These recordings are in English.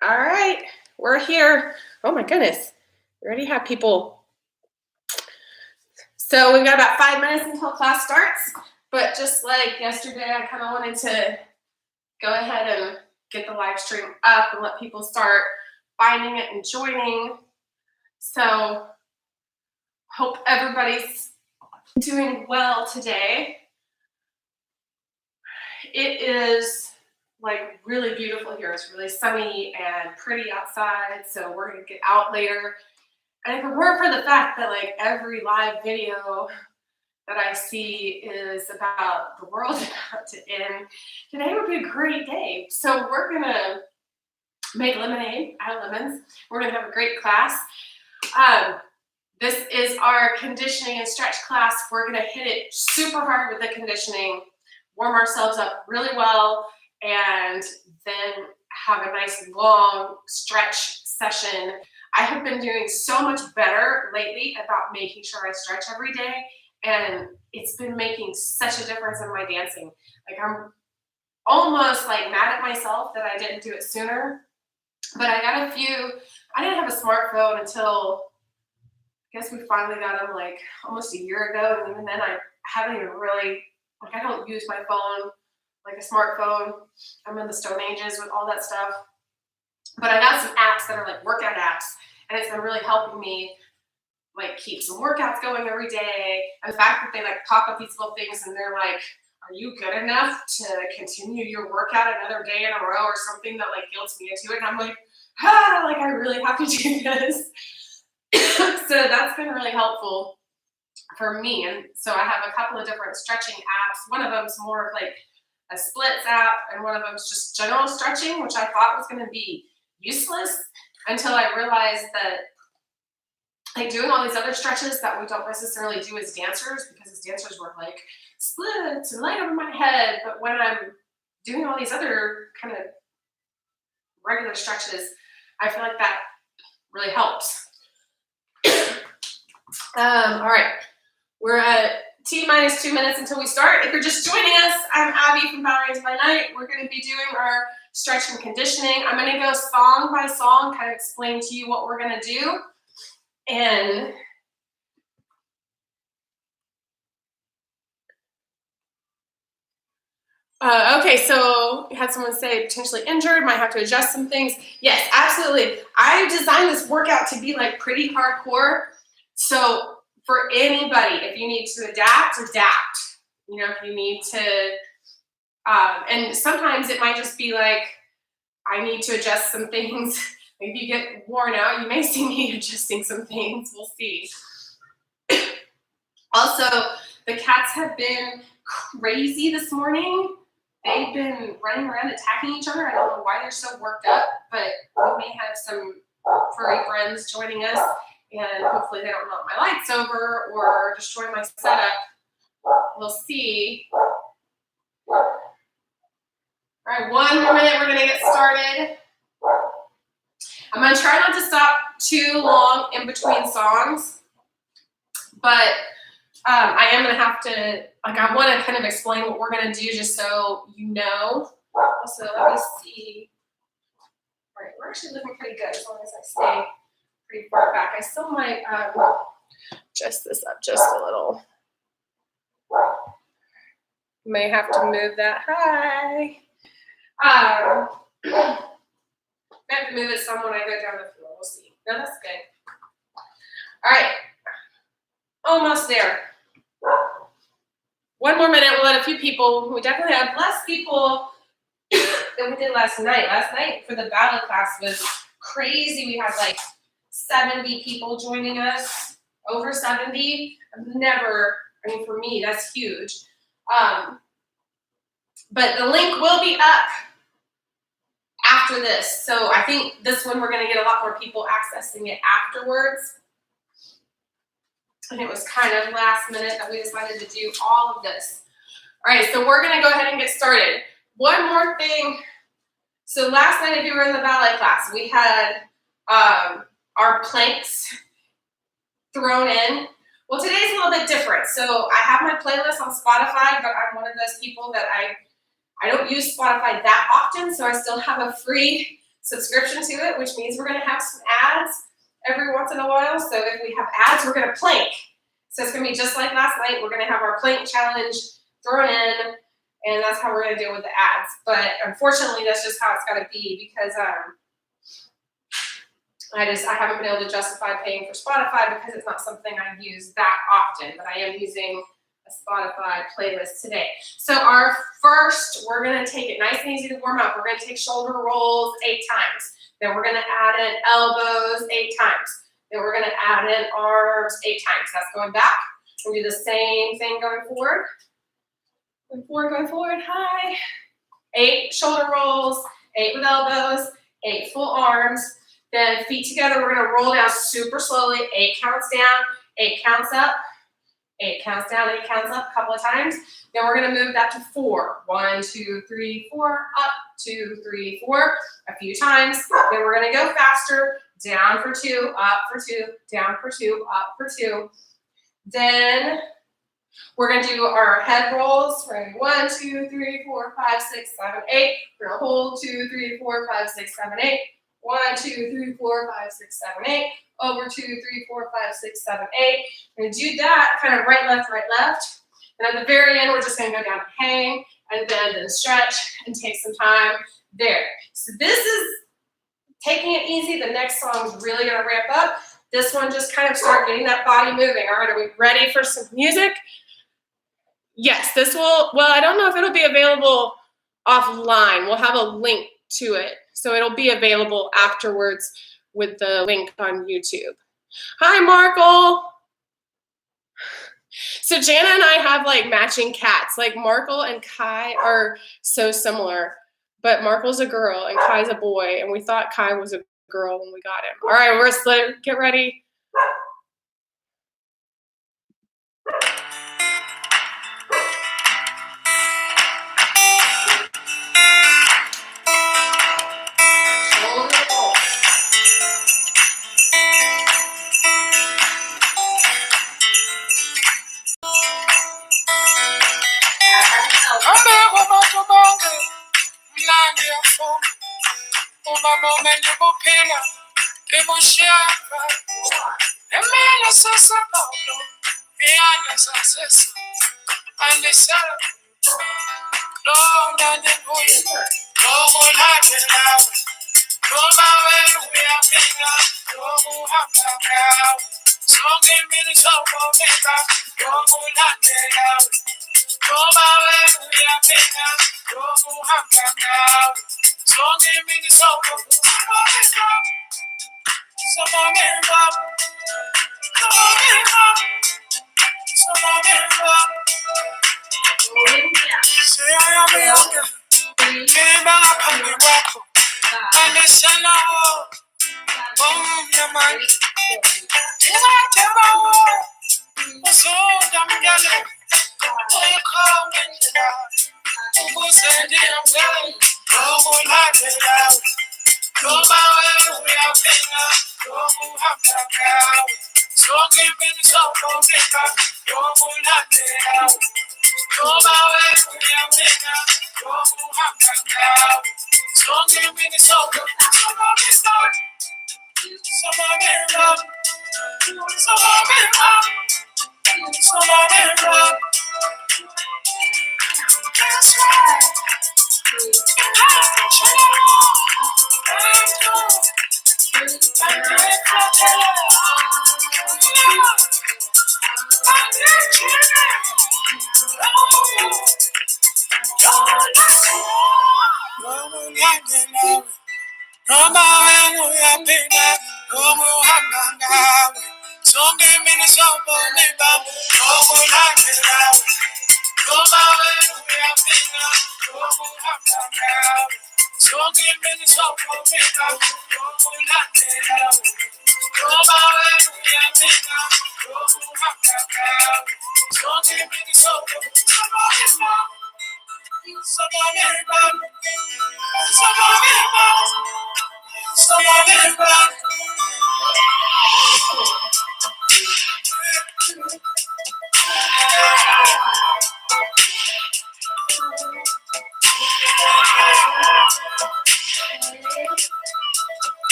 All right, we're here. Oh my goodness, we already have people. So we've got about 5 minutes until class starts, but just like yesterday, I kind of wanted to go ahead and get the live stream up and let people start finding it and joining. So hope everybody's doing well today. It is like really beautiful here. It's really sunny and pretty outside, so we're gonna get out later. And if it weren't for the fact that like every live video that I see is about the world about to end, today would be a great day. So we're gonna make lemonade out of lemons. We're gonna have a great class. This is our conditioning and stretch class. We're gonna hit it super hard with the conditioning, warm ourselves up really well, and then have a nice long stretch session. I have been doing so much better lately about making sure I stretch every day, and it's been making such a difference in my dancing. Like I'm almost like mad at myself that I didn't do it sooner. But I didn't have a smartphone until I guess we finally got them like almost a year ago, and even then I haven't even really, like I don't use my phone like a smartphone. I'm in the Stone Ages with all that stuff. But I got some apps that are like workout apps, and it's been really helping me like keep some workouts going every day. And the fact that they like pop up these little things and they're like, are you good enough to continue your workout another day in a row or something that like guilts me into it? And I'm like, like I really have to do this. So that's been really helpful for me. And so I have a couple of different stretching apps. One of them's more of like a splits app, and one of them's just general stretching, which I thought was going to be useless until I realized that like doing all these other stretches that we don't necessarily do as dancers, because as dancers we're like splits and light over my head, but when I'm doing all these other kind of regular stretches, I feel like that really helps. All right, we're at T-minus 2 minutes until we start. If you're just joining us, I'm Abby from Ballerinas by Night. We're going to be doing our stretch and conditioning. I'm going to go song by song, kind of explain to you what we're going to do. And okay, so we had someone say potentially injured, might have to adjust some things. Yes, absolutely. I designed this workout to be like pretty hardcore. So for anybody, if you need to adapt. You know, if you need to, and sometimes it might just be like, I need to adjust some things. Maybe you get worn out, you may see me adjusting some things, we'll see. Also, the cats have been crazy this morning. They've been running around attacking each other. I don't know why they're so worked up, but we may have some furry friends joining us, and hopefully they don't knock my lights over or destroy my setup. We'll see. All right, 1 more minute, we're gonna get started. I'm gonna try not to stop too long in between songs, but I am gonna have to, like I wanna kind of explain what we're gonna do just so you know. So let me see. All right, we're actually looking pretty good as long as I stay pretty far back. I still might adjust this up just a little. May have to move that high. I have to move it some when I go down the floor. We'll see. No, that's good. All right. Almost there. 1 more minute. We'll let a few people. We definitely have less people than we did last night. Last night for the ballet class was crazy. We had like 70 people joining us. Over 70. I've never, I mean, for me, that's huge. But the link will be up after this. So I think this one we're going to get a lot more people accessing it afterwards. And it was kind of last minute that we decided to do all of this. All right, so we're going to go ahead and get started. One more thing. So last night, if you were in the ballet class, we had our planks thrown in. Well, today's a little bit different. So I have my playlist on Spotify, but I'm one of those people that I don't use Spotify that often, so I still have a free subscription to it, which means we're gonna have some ads every once in a while. So if we have ads, we're gonna plank. So it's gonna be just like last night. We're gonna have our plank challenge thrown in, and that's how we're gonna deal with the ads. But unfortunately, that's just how it's gotta be because I haven't been able to justify paying for Spotify because it's not something I use that often, but I am using a Spotify playlist today. So our first, we're gonna take it nice and easy to warm up. We're gonna take shoulder rolls 8 times. Then we're gonna add in elbows 8 times. Then we're gonna add in arms 8 times. That's going back. We'll do the same thing going forward. Going forward, high. 8 shoulder rolls, 8 with elbows, 8 full arms. Then feet together, we're gonna roll down super slowly. 8 counts down, 8 counts up, 8 counts down, 8 counts up a couple of times. Then we're gonna move that to 4. 1, 2, 3, 4, up, 2, 3, 4, a few times. Then we're gonna go faster. Down for 2, up for 2, down for 2, up for 2. Then we're gonna do our head rolls. We're gonna do 1, 2, 3, 4, 5, 6, 7, 8. We're gonna hold 2, 3, 4, 5, 6, 7, 8. 1, 2, 3, 4, 5, 6, 7, 8. Over 2, 3, 4, 5, 6, 7, 8. We're gonna do that kind of right, left, right, left. And at the very end, we're just gonna go down and hang and bend and stretch and take some time there. So this is taking it easy. The next song is really gonna ramp up. This one just kind of start getting that body moving. All right, are we ready for some music? Yes, this will, well, I don't know if it'll be available offline. We'll have a link to it. So it'll be available afterwards with the link on YouTube. Hi, Markle. So Jana and I have like matching cats. Like Markle and Kai are so similar, but Markle's a girl and Kai's a boy. And we thought Kai was a girl when we got him. All right, we're get ready.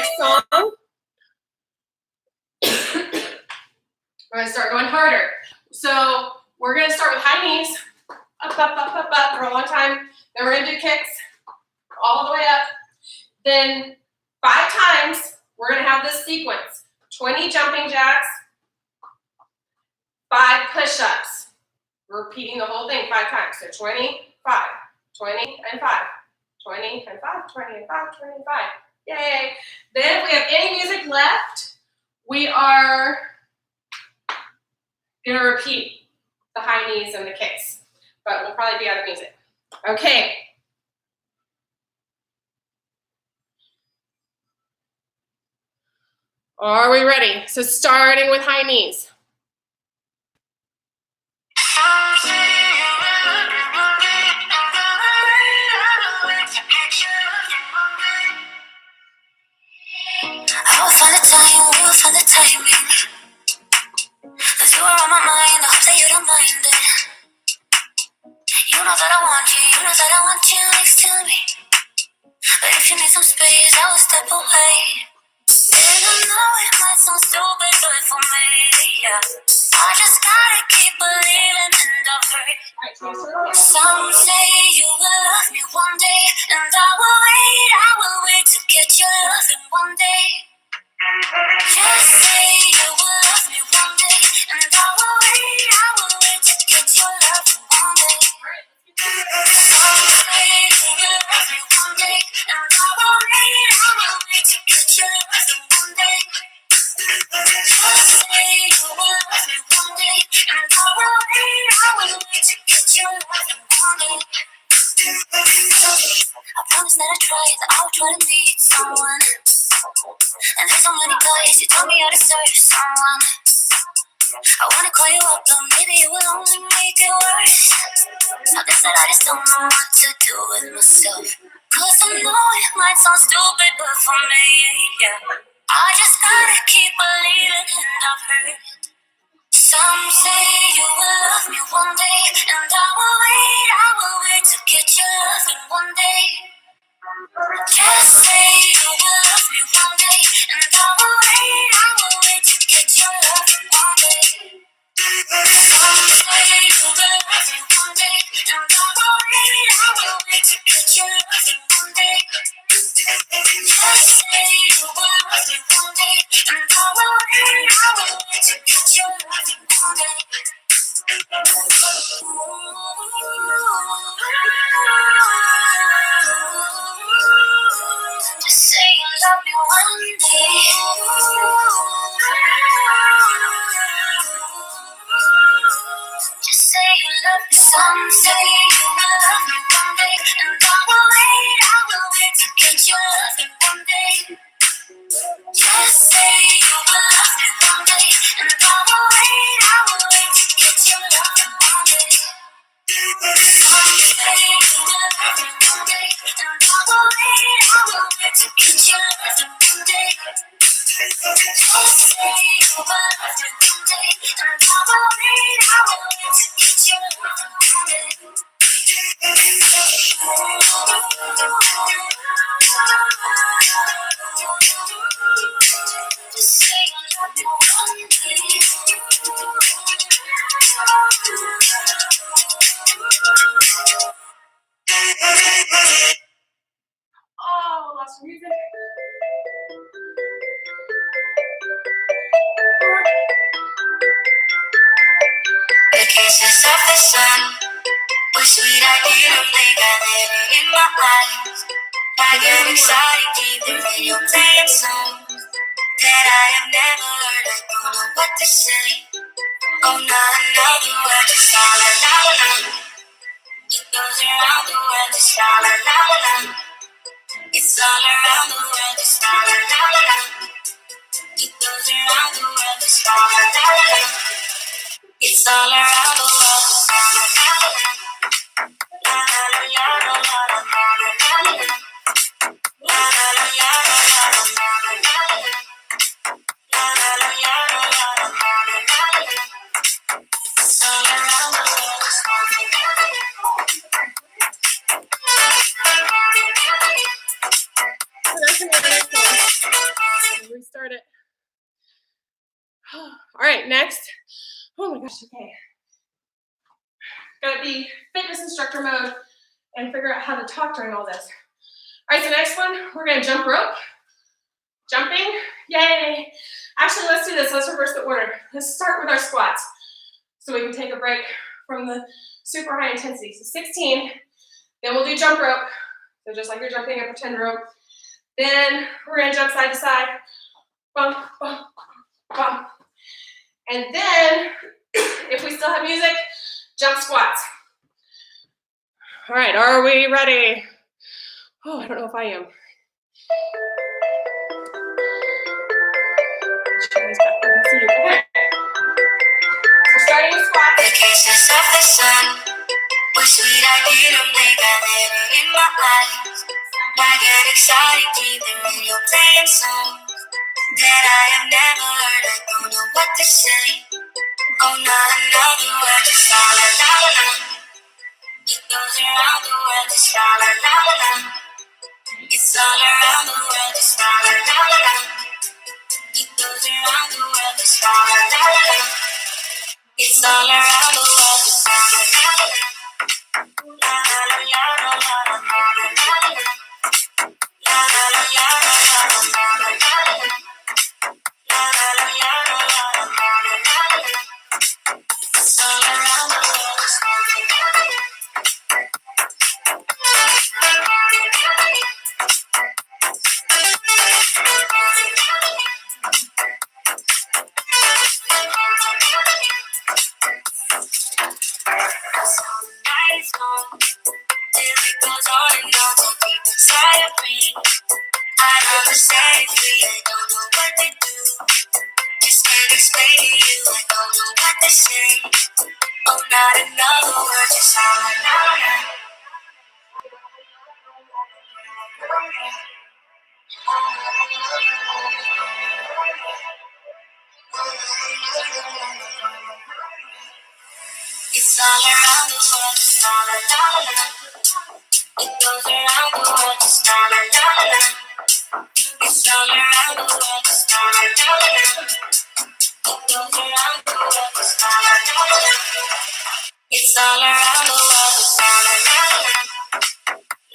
next song, we're gonna start going harder. So we're gonna start with high knees, up, up, up, up, up for a long time. Then we're gonna do kicks all the way up. Then 5 times, we're gonna have this sequence. 20 jumping jacks, 5 push-ups. Repeating the whole thing 5 times. So 20, 5, 20, and 5, 20, and 5, 20, and 5, 20, and 5. Yay! Then if we have any music left, we are gonna repeat the high knees and the kicks, but we'll probably be out of music. Okay. Are we ready? So starting with high knees. I will find the time, we will find the timing. Cause you are on my mind, I hope that you don't mind it. You know that I want you, you know that I want you next to me. But if you need some space, I will step away. And I know it might sound stupid, but for me, yeah, I just gotta keep believing and I've heard some say you will love me one day. And I will wait to get your loving one day. Just say you will love me one day. And I will wait to get your loving one day. Some say you will love me one day. And I will wait to get your loving one day. Just say you will love me one day. And I will wait to get your loving one day. I promise that I try, that I will try to meet someone. And there's so many guys who tell me I deserve someone. I wanna call you up, but maybe it will only make it worse. I guess that I just don't know what to do with myself. Cause I know it might sound stupid, but for me, yeah, I just gotta keep believing. And I've heard some say you will love me one day. And I will wait to get your loving one day. Just say you will love me one day. And I will wait to get your loving one day. Some say you will love me one day. And I will wait to get your loving one day. Just say you will love me one day. And I will wait to get your loving one day. Just say you love me one day. Just say you love me. Some say you will love me one day. And I will wait to get your loving one day. Just say you will love me one day. And I will wait to get your loving one day. Some say you will love me one day. And I will wait to get your loving one day. Just say you will love me one day. And I will wait to get your loving one day. Just say you love me one day. Oh, lost music. The kisses of the sun were sweet, I didn't think I'd let it in my eyes. I get excited, keep the radio playing songs that I have never heard, I don't know what to say. Oh, not another word, just la la la la. It goes around the world, just la la la la. It's all around the world, just la la la la. It goes around the world, just la la la la. It's all around the world, just la la la la. La la la la la la la la la la. La la la la la la la la la la. La la la la la la la la la. It's all around the world, just la la la la. So that's another next one. right, next. Oh my gosh, okay. Gotta be fitness instructor mode and figure out how to talk during all this. All right, so next one, we're gonna jump rope. Jumping, yay. Actually, let's do this, let's reverse the order. Let's start with our squats so we can take a break from the super high intensity. So 16, then we'll do jump rope. So just like you're jumping a pretend rope. Then we're gonna jump side to side, bump, bump, bump. And then, if we still have music, jump squats. All right, are we ready? Oh, I don't know if I am. Okay. We're starting with squats. The kisses of the sun were sweet, I didn't think I'd let her in my eyes. Like an exotic dream, the radio playing songs that I have never heard. I don't know what to say. Oh, not another word, just la la la la. It goes around the world, just la la la la. It's all around the world, just la la la la. It goes around the world, just la la la la. It's all around the world, just la la la la. La la la la la la la la la la. La la la la la la la la la la. La la la la la la la la la. It's all around the world, just la la la la. I understand it free, I don't know what to do. Just can't explain to you, I don't know what to say. Oh, not another word, just la la la la. It's all around the world, just la la la la. It goes around the world, just la la la la. It's all around the world, just la la la la. It goes around the world, just la la la la. It's all around the world, just la la la la.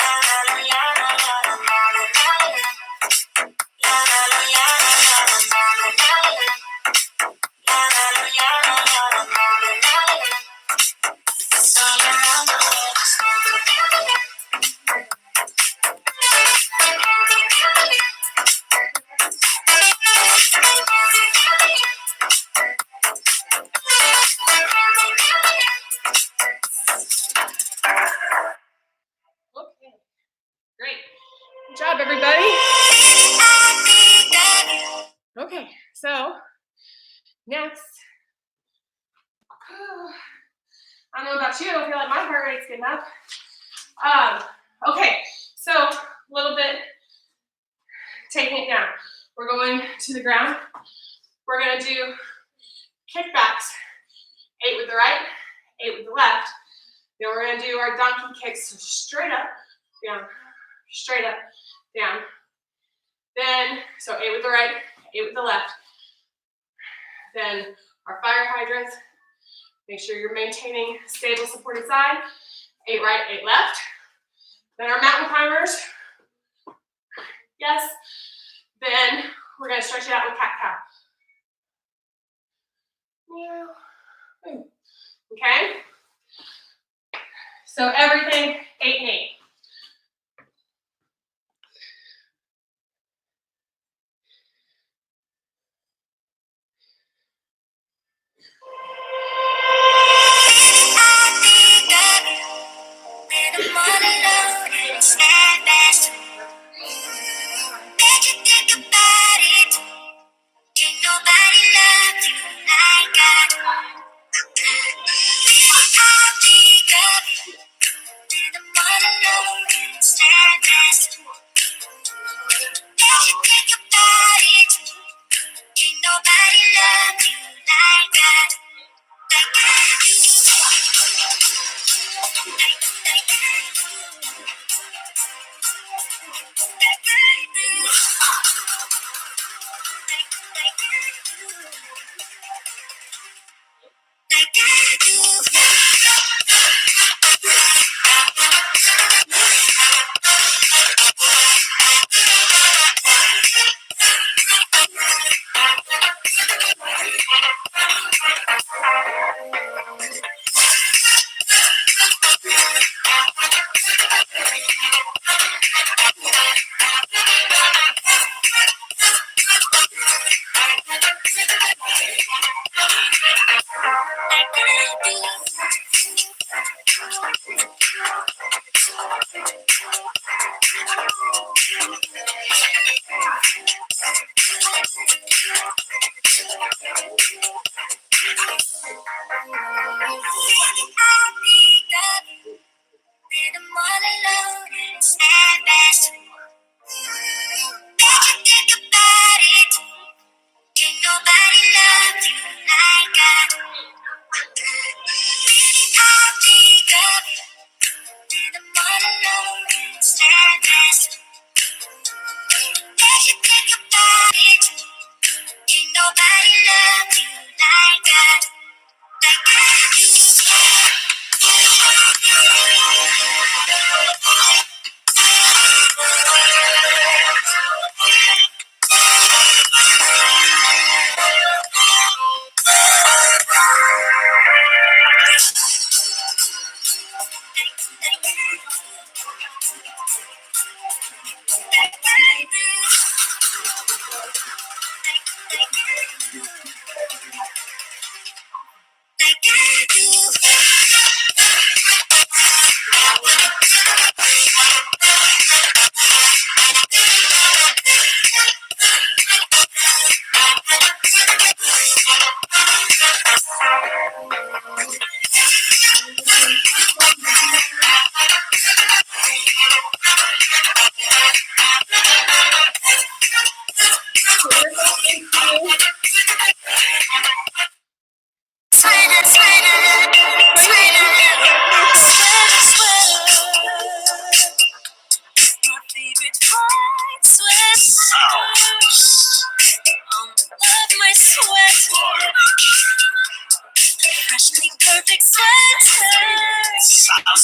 La la la la la la la la la la. La la la la la la la la la la. La la la la la la la la la la. It's all around the world, just la la la la. Okay, great. Good job, everybody. Okay, so next, I don't know about you, I feel like my heart rate's getting up. Okay, so a little bit, taking it down. We're going to the ground. We're gonna do kickbacks, 8 with the right, 8 with the left. Then we're gonna do our donkey kicks, so straight up, down, straight up, down. Then, so 8 with the right, 8 with the left. Then our fire hydrants, make sure you're maintaining stable supported side, 8 right, 8 left. Then our mountain climbers, yes. Then we're gonna stretch it out with cat-cow. Okay? So everything, 8 and 8.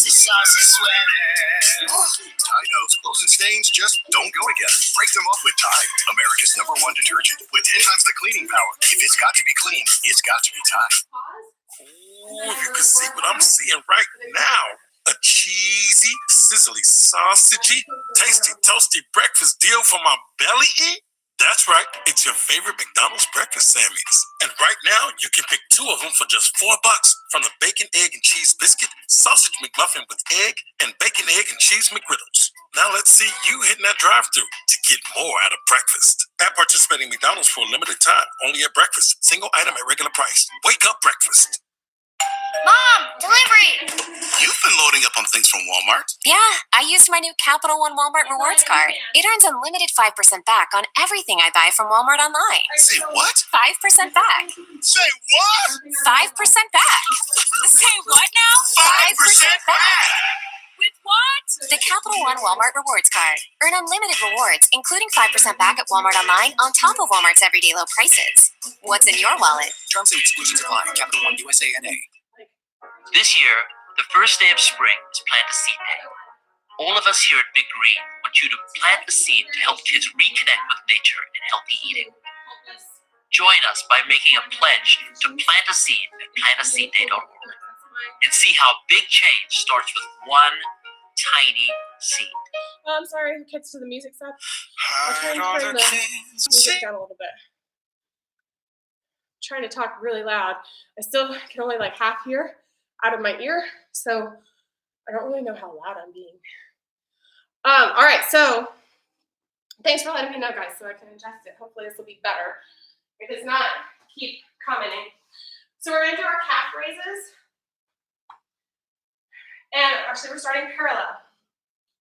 Saucy sweater. Tide knows clothes and stains just don't go together. Break them up with Tide, America's #1 detergent with 10 times the cleaning power. If it's got to be clean, it's got to be Tide. Ooh, you can see what I'm seeing right now. A cheesy, sizzly, sausagey, tasty, toasty breakfast deal for my belly eat? That's right, it's your favorite McDonald's breakfast sandwiches. And right now, you can pick 2 of them for just $4 from the bacon, egg, and cheese biscuit, sausage McMuffin with egg, and bacon, egg, and cheese McGriddles. Now let's see you hitting that drive-thru to get more out of breakfast. At participating McDonald's for a limited time, only at breakfast. Single item at regular price. Wake up breakfast. Mom, delivery! You've been loading up on things from Walmart. Yeah, I used my new Capital One Walmart Rewards card. It earns unlimited 5% back on everything I buy from Walmart online. Say what? 5% back. Say what? 5% back. Say what now? 5% back. With what? The Capital One Walmart Rewards card. Earn unlimited rewards, including 5% back at Walmart online on top of Walmart's everyday low prices. What's in your wallet? Terms and exclusions apply. Capital One USA NA. This year, the first day of spring is Plant a Seed Day. All of us here at Big Green want you to plant a seed to help kids reconnect with nature and healthy eating. Join us by making a pledge to plant a seed at plantaseedday.org and see how big change starts with one tiny seed. Oh, I'm sorry, kids to the music stuff. Hide all the kids. Music down a little bit. I'm trying to talk really loud. I still can only like half hear out of my ear, so I don't really know how loud I'm being. All right, so thanks for letting me know, guys, so I can adjust it. Hopefully this will be better. If it's not, keep commenting. So we're gonna do our calf raises. And actually we're starting parallel.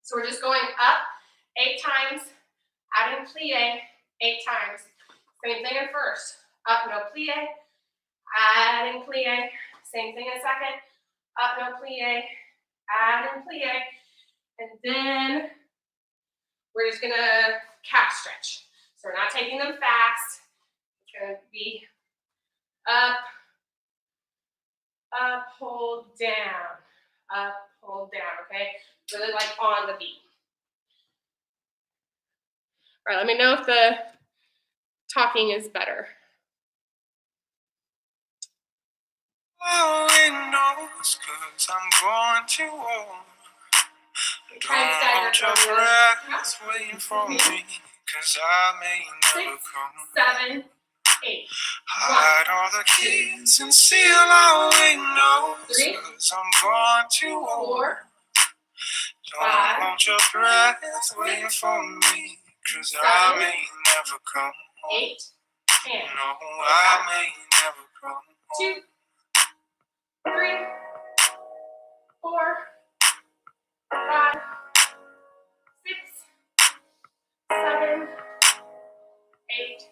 So we're just going up 8 times, adding plie 8 times. Same thing in first. Up, no plie, adding plie. Same thing in second. Up, no plie, adding plie. And then we're just gonna calf stretch. So we're not taking them fast. It's gonna be up, up, hold, down. Up, hold, down, okay? Really like on the beat. All right, let me know if the talking is better. Oh, it knows 'cause I'm going to war. Try and hold your breath, waiting for me, cause I may never 6, come. 7, 8. Hide all the keys and seal our windows, 3, cause I'm gone too old. 4, Don't 5, hold your breath, waiting for me, cause I may never come. 8, and No, I may never come. 2, 3, 4, 5, 6, 7, 8.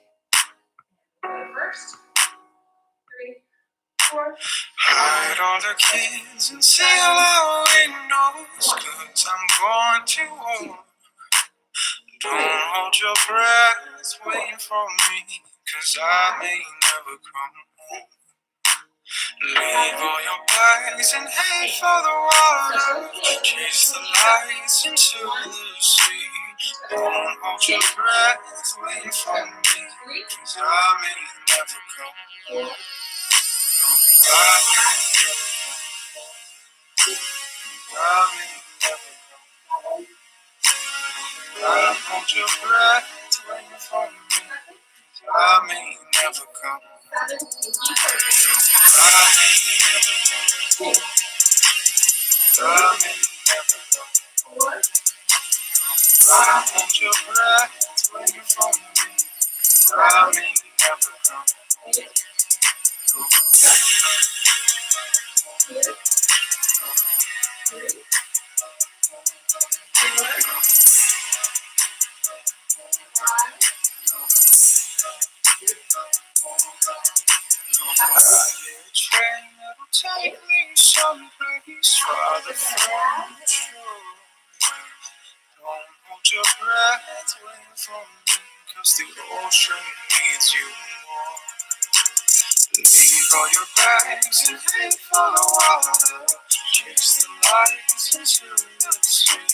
Go to first. 3, 4. Hide all the keys and seal our windows, cause I'm gone too old. Don't hold your breath, waiting for me, cause I may never come home. Leave all your bags and head for the water. Chase the lights into the sea. Don't hold your breath, waiting for me, cause I may never come home. I may never come. I hold your breath, waiting for me. I may never come. I may never come. I may never come. I hold your breath, waiting for me. I may never come. Train that'll take me someplace farther from the shore. Don't hold your breath, waiting for me, cause the ocean needs you more. Leave all your bags and head for the water. Chase the lights into the sea.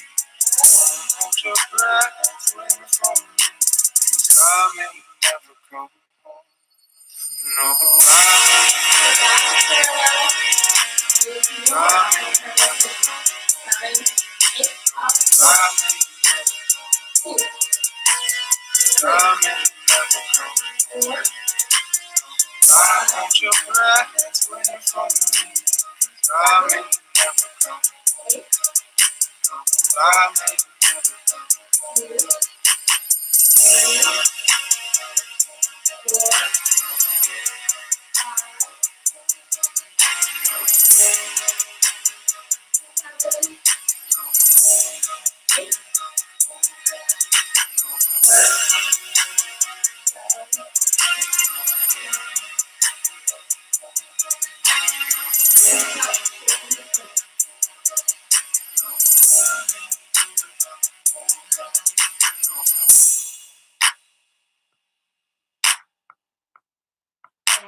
Don't hold your breath, waiting for me, cause I may never come home. No, I may never come. I may never come. I may never come. I may never come. I hold your breath, waiting for me. I may never come. I may never come.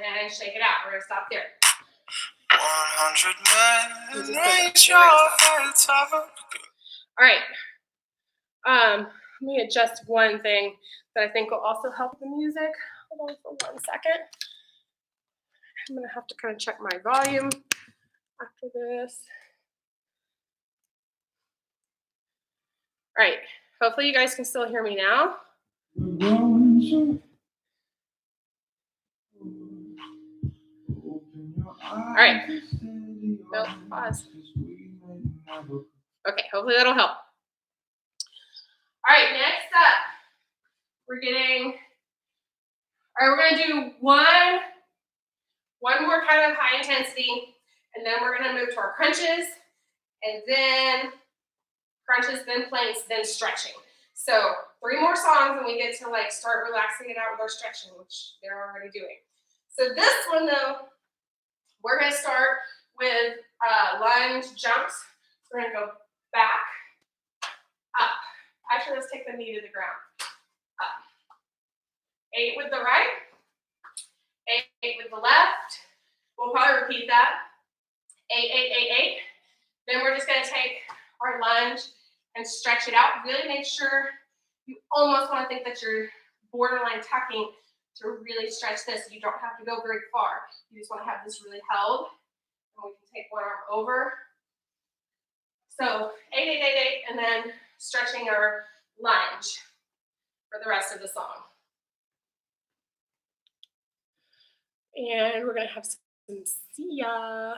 And shake it out. We're gonna stop there. 100 men raise your heads up. All right. Let me adjust one thing that I think will also help the music. Hold on for 1 second. I'm gonna have to kind of check my volume after this. All right. Hopefully you guys can still hear me now. All right. Nope, pause. Okay, hopefully that'll help. All right, next up, we're gonna do one more kind of high intensity, and then we're gonna move to our crunches, and then crunches, then planks, then stretching. So 3 more songs, and we get to like start relaxing it out with our stretching, which they're already doing. So this one though, we're gonna start with lunge jumps. So we're gonna go back, up. Actually, let's take the knee to the ground. Up. 8 with the right, 8 with the left. We'll probably repeat that. 8, 8, 8, 8. Then we're just gonna take our lunge and stretch it out. Really make sure you almost want to think that you're borderline tucking to really stretch this. You don't have to go very far. You just want to have this really held. And we can take one arm over. So 8, 8, 8, 8, and then stretching our lunge for the rest of the song. And we're gonna have some see ya.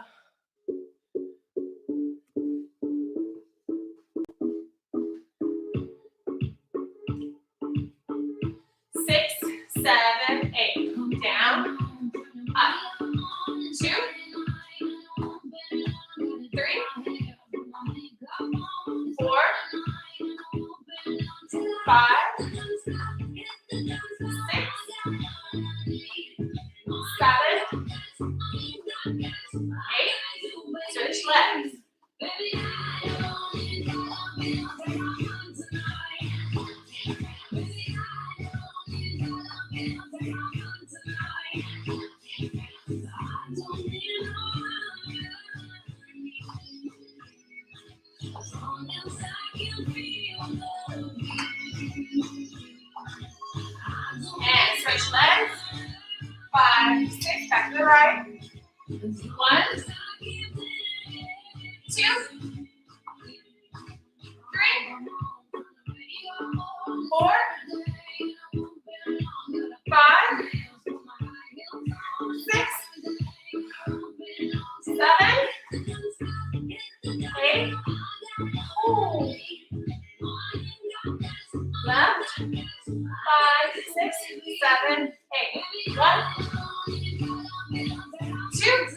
6, 7, 8. Down, up. 2, 3, 4, 5, 6, 7, 8. Switch legs. And switch legs. 5, 6, back to the right. 1, 2, 3, 4, 5, 6, 7, 8. Ooh. Left. 5, 6, 7, 8. 1, 2,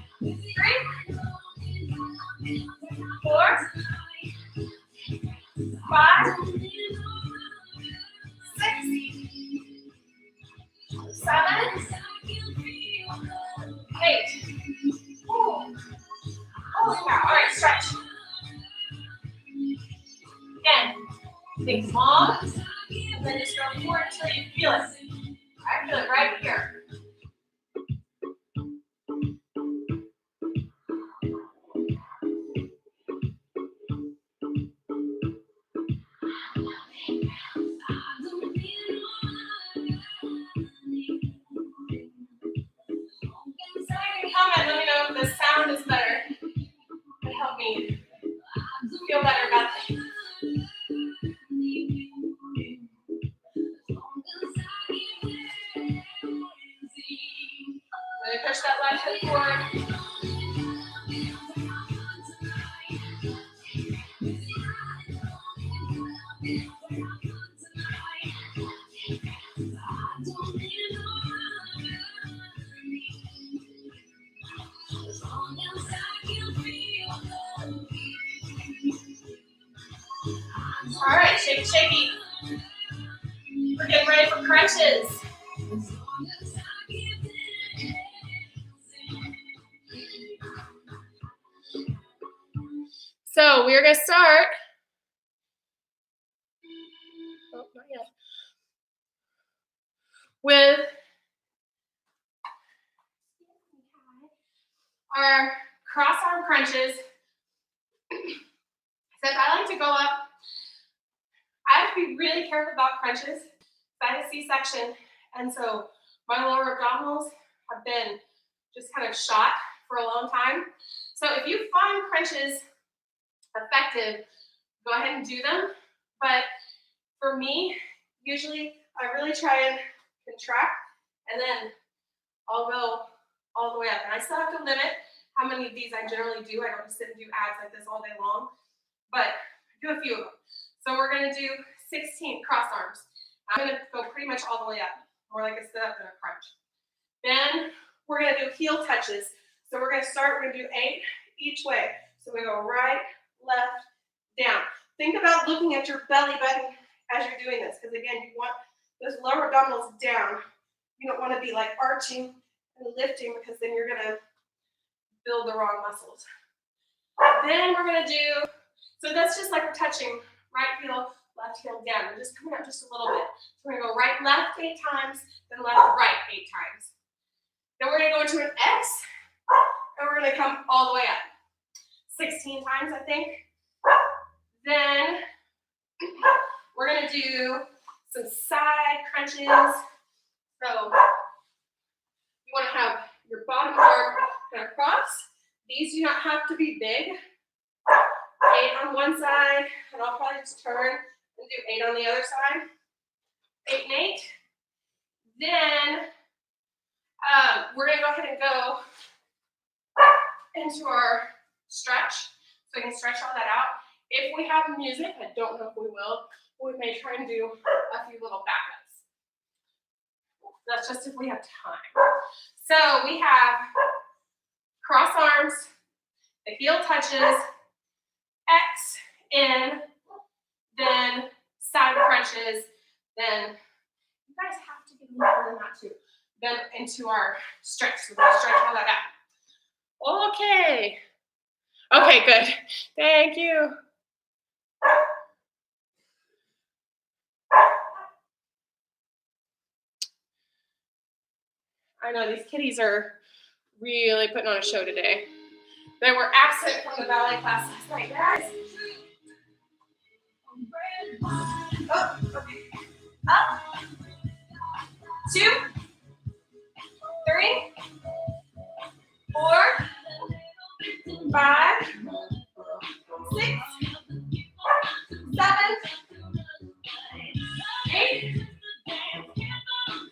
3, 4, 5, 6, 7, 8. Ooh. Holy cow. All right, stretch. Again, think long, and then just go forward until you feel it. I feel it right here. Comment, let me know if the sound is better. It help me feel better about things. Really push that left hip forward. All right, shake, shaky. We're getting ready for crunches. So we're gonna start. Oh, not yet. With our cross arm crunches. Except I like to go up. I have to be really careful about crunches. I had a C-section, and so my lower abdominals have been just kind of shot for a long time. So if you find crunches effective, go ahead and do them. But for me, usually I really try and contract, and then I'll go all the way up. And I still have to limit how many of these I generally do. I don't just sit and do abs like this all day long, but do a few of them. So we're gonna do 16 cross arms. I'm gonna go pretty much all the way up, more like a sit up than a crunch. Then we're gonna do heel touches. So we're gonna start, we're gonna do 8 each way. So we go right, left, down. Think about looking at your belly button as you're doing this, because again, you want those lower abdominals down. You don't wanna be like arching and lifting, because then you're gonna build the wrong muscles. Then we're gonna do, so that's just like we're touching right heel, left heel down. We're just coming up just a little bit. So we're gonna go right, left 8 times, then left, right 8 times. Then we're gonna go into an X, and we're gonna come all the way up. 16 times, I think. Then we're gonna do some side crunches. So you wanna have your bottom arm kind of cross. These do not have to be big. 8 on one side, and I'll probably just turn and do 8 on the other side. 8 and 8. Then we're gonna go ahead and go into our stretch, so we can stretch all that out. If we have music, I don't know if we will, we may try and do a few little backups. That's just if we have time. So we have cross arms, the heel touches, X in, then side crunches, then you guys have to get more than that too. Then into our stretch. So we're gonna stretch all that out. Okay. Okay, good. Thank you. I know these kitties are really putting on a show today. They were absent from the ballet class last night, guys. Oh, okay. Up. 2, 3, 4, 5, 6, 7, 8,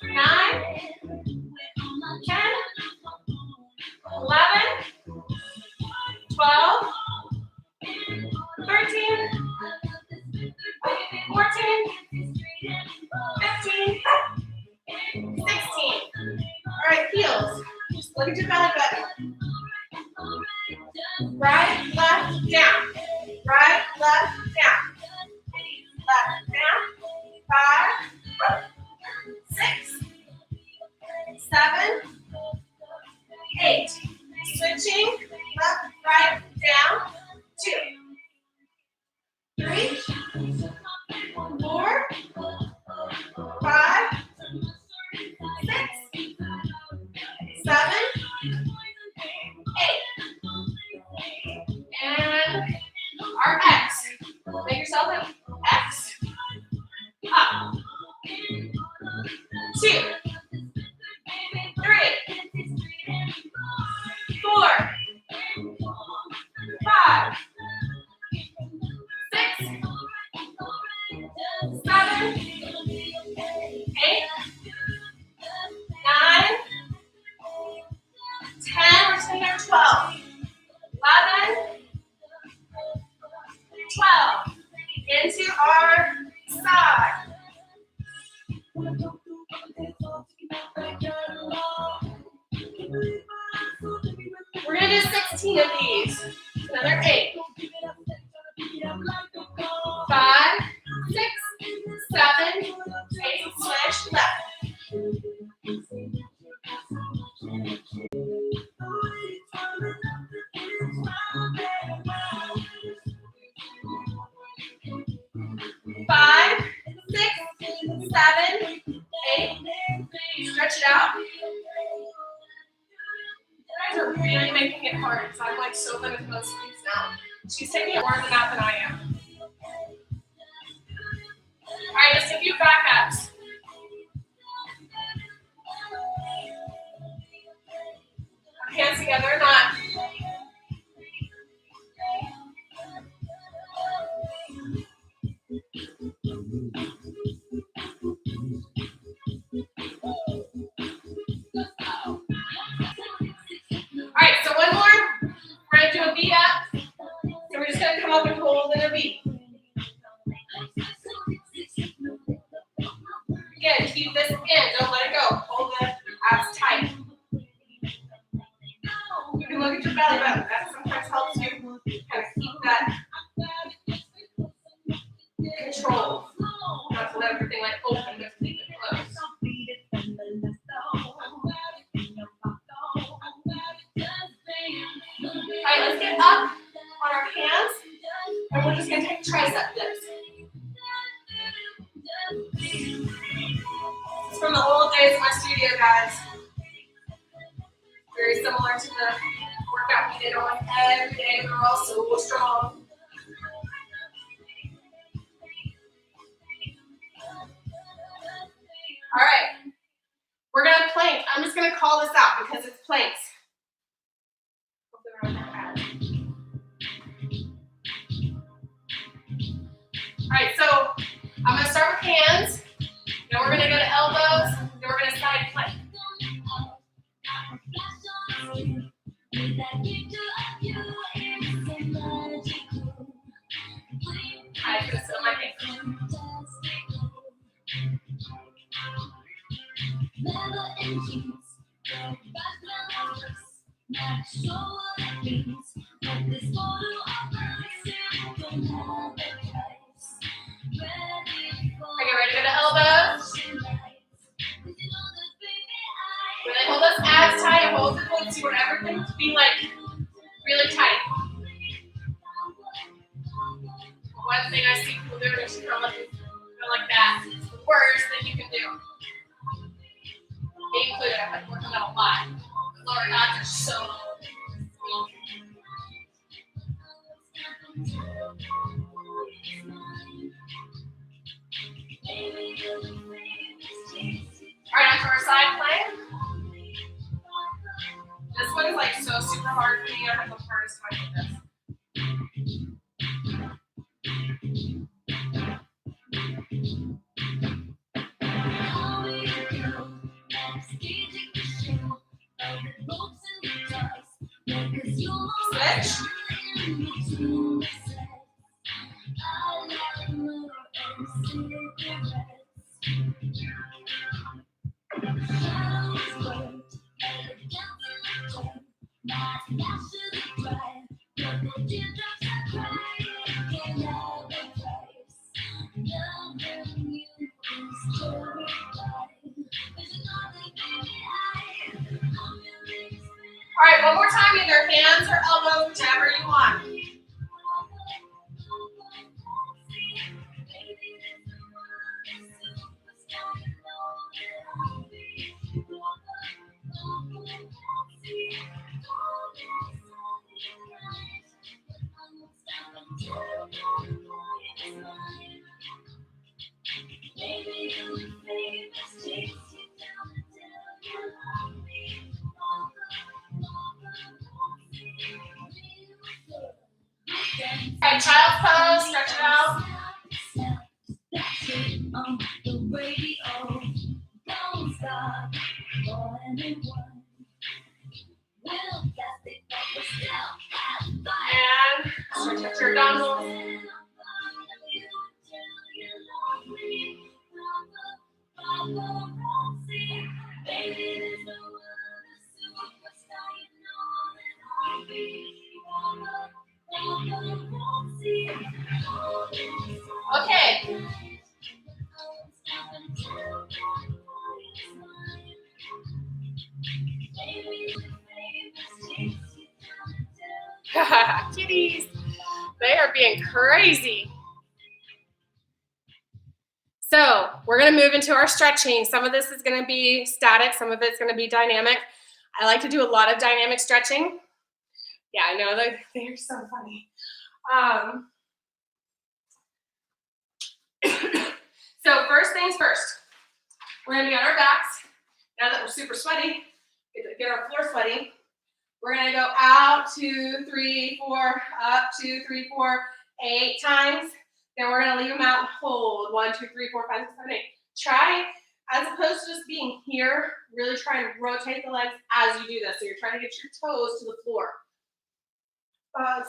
9, 10, 11, 12, 13, 14, 15, 16. All right, heels. Just look at your belly button. Right, left, down. Right, left, down. Left, down. 5, 6, 7, 8. Switching. Left, right, down. 2, 3, 4, 5, 6, 7, 8. And our X. Make yourself an X. Up. 2, 3, 4, 5, 6, 7, 8, 9, 10, we're taking our 12, 11, 12, into our side. We're going to do 16 of these. Another 8. 5, 6, 7, 8, switch, left. Five, 6, 7, 8. Stretch it out. You guys are really making it hard because I'm like so good at most things now. She's taking it more than that than I am. All right, just a few backups. Our hands together or not. All right, so one more. We're going to do a V up. So we're just going to come up and hold in a V. Again, keep this in. Don't let it go. Hold the abs tight. You can look at your belly button. That sometimes helps you kind of keep that control. Not to let everything like open, but keep it closed. All right, let's get up on our hands, and we're just going to take tricep dips. It's from the old days of my studio, guys. Very similar to the workout we did almost every day. We were all so strong. All right, we're going to plank. I'm just going to call this out because it's planks. All right, so I'm gonna start with hands, then we're gonna go to elbows, then we're gonna side plank. I put this on my hand. Okay, ready to go to elbows. Really hold those abs tight, hold the glutes. You want everything to be like really tight. One thing I see people doing is go like that. It's the worst thing you can do. Me included, I've been working out a lot. The lower abs are so weak. All right, onto our side plank. This one is like so super hard for me. I have the hardest time with this. Switch. All right, one more time, either hands or elbows, whichever you want. All right, child's pose, stretch it out. And stretch out your abdominals. Okay. Kitties, they are being crazy. So we're going to move into our stretching. Some of this is going to be static, some of it's going to be dynamic. I like to do a lot of dynamic stretching. Yeah, I know, they are so funny. So first things first, we're going to be on our backs. Now that we're super sweaty, get our floor sweaty. We're going to go out 2, 3, 4, up 2, 3, 4, 8 times. Then we're going to leave them out and hold 1, 2, 3, 4, 5, 6, 7, 8. Try, as opposed to just being here, really try and rotate the legs as you do this. So you're trying to get your toes to the floor.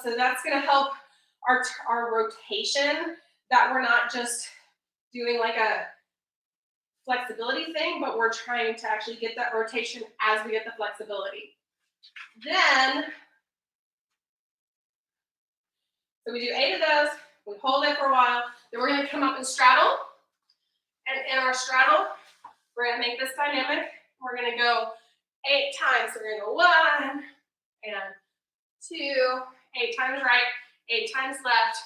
So that's going to help our rotation, that we're not just doing like a flexibility thing, but we're trying to actually get that rotation as we get the flexibility. Then, so we do 8 of those, we hold it for a while, then we're going to come up and straddle. And in our straddle, we're going to make this dynamic. We're going to go 8 times. So we're going to go 1 and 2, 8 times right, 8 times left,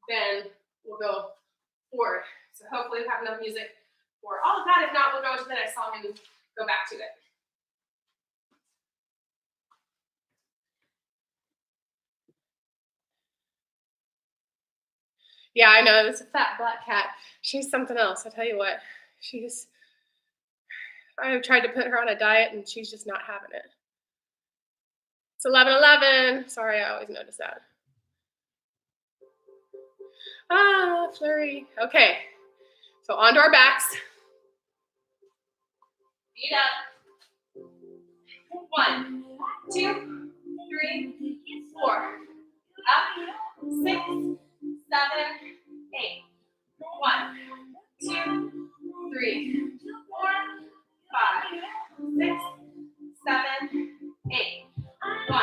then we'll go forward. So hopefully we have enough music for all of that. If not, we'll go into the next song and go back to it. Yeah, I know, it's a fat black cat. She's something else, I tell you what. I've tried to put her on a diet and she's just not having it. It's 11:11. Sorry, I always notice that. the flurry. Okay, so onto our backs. Feet up. 1, 2, 3, 4. Up. 6, 7, 8. 1, 2, 3, 4, 5, 6, 7, 8. 1,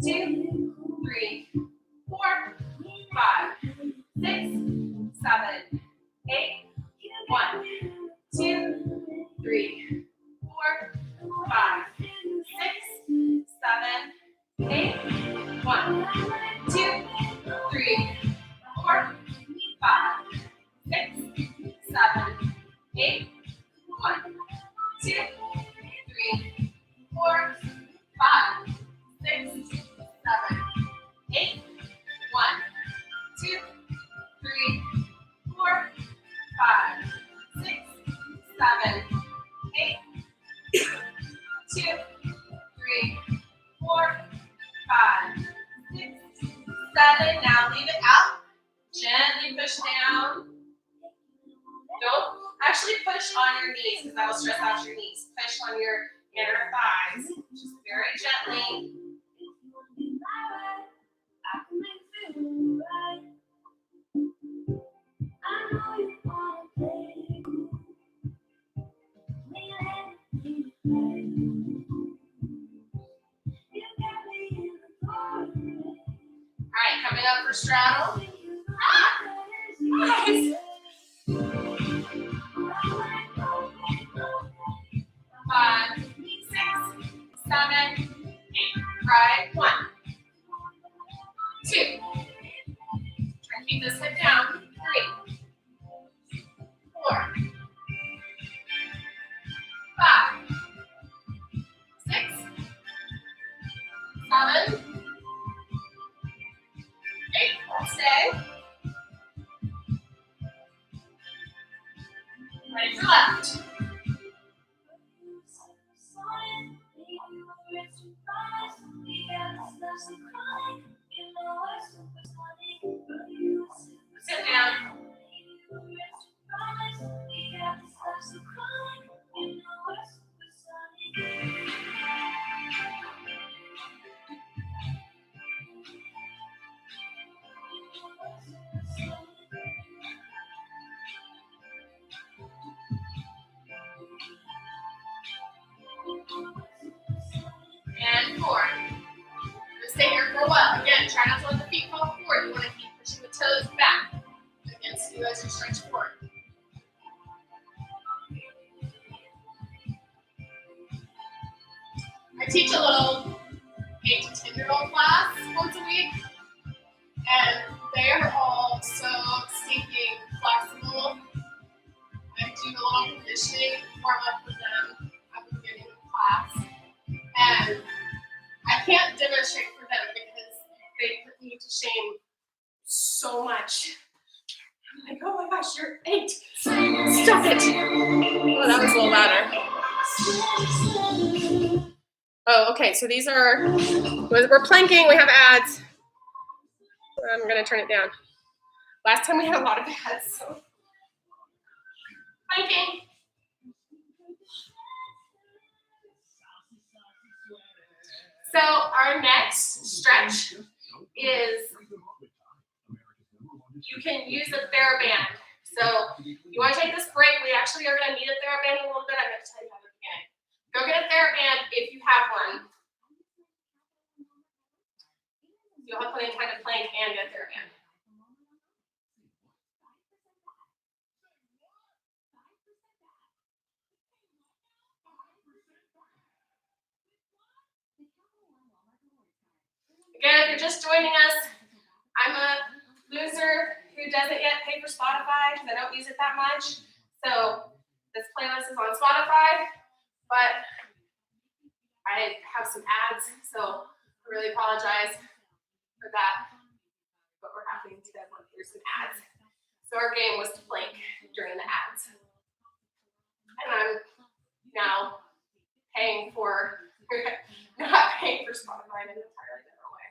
2, 3, 4, 5, 6, 7, 8. 1, 2, 3, 4, 5, 6, 7, 8. 1, 2, 3, 4, 5, 6, 7, 8. 1, 2, 3, 4, 5, 6, 7, 8. 1, 2, 3, 4, 5, 6, 7, 8. 2, 3, 4, 5, 6, 7. Now leave it out. Gently push down. Don't actually push on your knees because that will stress out your knees. Push on your inner thighs, just very gently. All right, coming up for straddle. Nice. 5, 6, 7, 8. Right. 1, 2. Try to keep this hip down. 3, 4, 5, 6, 7, 8. Stay. Right to left. Sit down. And 4. Stay here for a while. Again, try not to let the feet fall forward. You want to keep pushing the toes back against you as you stretch forward. I teach a little 8 to 10-year-old class once a week, and they are all so stinking flexible. I do a little conditioning warm up with them at the beginning of the class, and I can't demonstrate for them because they put me to shame so much. I'm like, oh my gosh, you're 8. Stop it. Oh, that was a little louder. Oh, okay, so these are, we're planking, we have ads. I'm gonna turn it down. Last time we had a lot of ads, so. Planking. So our next stretch is, you can use a Thera-band. So you want to take this break. We actually are going to need a Thera-band in a little bit. I'm going to tell you how to begin. Go get a Thera-band if you have one. You'll have plenty of time to plank and get a Thera-band. Again, if you're just joining us, I'm a loser who doesn't yet pay for Spotify because I don't use it that much. So this playlist is on Spotify, but I have some ads, so I really apologize for that. But we're having to run through some ads. So our game was to plank during the ads. And I'm now paying for, not paying for Spotify in an entirely different way.